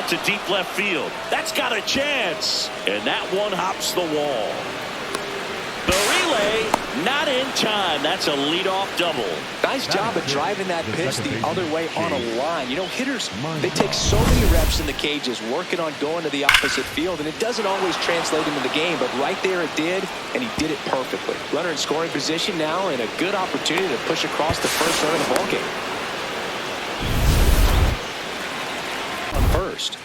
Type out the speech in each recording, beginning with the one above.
out to deep left field. That's got a chance. And that one hops the wall. The relay, not in time. That's a leadoff double. Nice job of driving that pitch the other way on a line. You know, hitters, they take so many reps in the cages working on going to the opposite field, and it doesn't always translate into the game, but right there it did, and he did it perfectly. Runner in scoring position now, and a good opportunity to push across the first run of the ballgame. On first.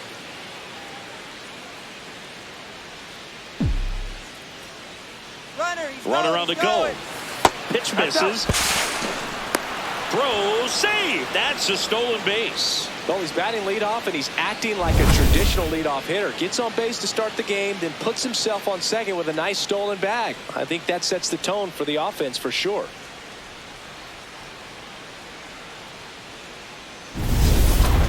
Runner on the go. Pitch misses. Throws, save. That's a stolen base. Well, he's batting leadoff, and he's acting like a traditional leadoff hitter. Gets on base to start the game, then puts himself on second with a nice stolen bag. I think that sets the tone for the offense for sure.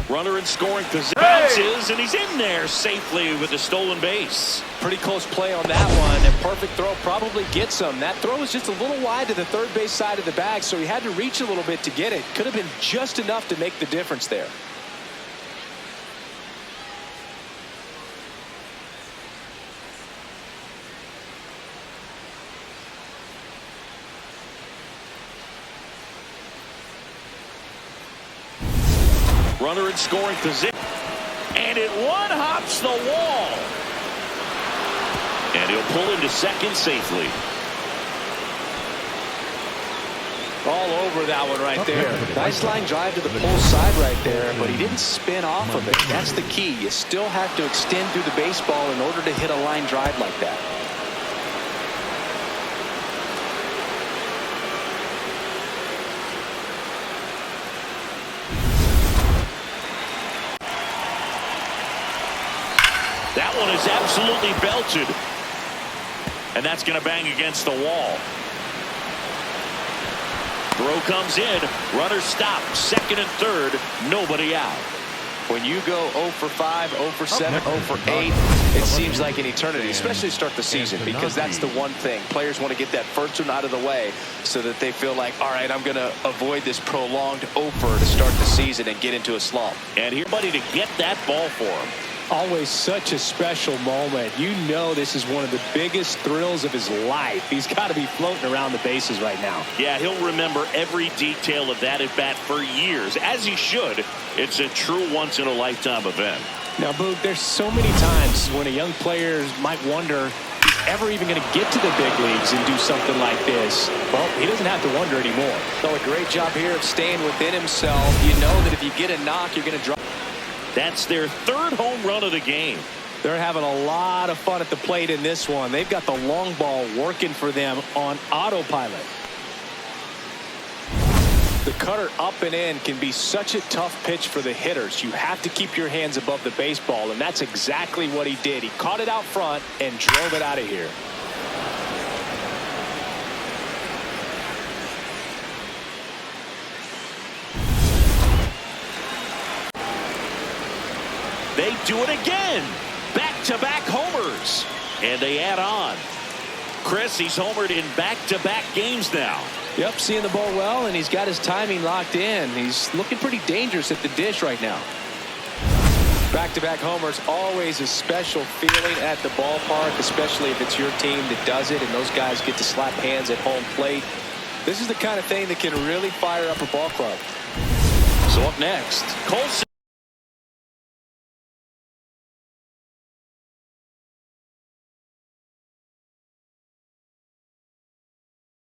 Runner in scoring position. Bounces, and he's in there safely with a stolen base. Pretty close play on that one. A perfect throw probably gets him. That throw was just a little wide to the third base side of the bag, so he had to reach a little bit to get it. Could have been just enough to make the difference there. Runner in scoring position. And it one hops the wall. And he'll pull into second safely. All over that one right there. Nice line drive to the pull side right there, but he didn't spin off of it. That's the key. You still have to extend through the baseball in order to hit a line drive like that. That one is absolutely belted. And that's going to bang against the wall. Throw comes in. Runner stopped. Second and third. Nobody out. When you go 0 for 5, 0 for 7, 0 for 8, it seems like an eternity, especially to start the season, because that's the one thing. Players want to get that first one out of the way so that they feel like, all right, I'm going to avoid this prolonged 0 to start the season and get into a slump. And here's somebody to get that ball for him. Always such a special moment. You know this is one of the biggest thrills of his life. He's got to be floating around the bases right now. Yeah, he'll remember every detail of that at bat for years, as he should. It's a true once-in-a-lifetime event. Now, Boog, there's so many times when a young player might wonder if he's ever even going to get to the big leagues and do something like this. Well, he doesn't have to wonder anymore. So a great job here of staying within himself. You know that if you get a knock, you're going to drop. That's their third home run of the game. They're having a lot of fun at the plate in this one. They've got the long ball working for them on autopilot. The cutter up and in can be such a tough pitch for the hitters. You have to keep your hands above the baseball, and that's exactly what he did. He caught it out front and drove it out of here. They do it again. Back-to-back homers. And they add on. Chris, he's homered in back-to-back games now. Yep, seeing the ball well, and he's got his timing locked in. He's looking pretty dangerous at the dish right now. Back-to-back homers, always a special feeling at the ballpark, especially if it's your team that does it and those guys get to slap hands at home plate. This is the kind of thing that can really fire up a ball club. So up next, Colson.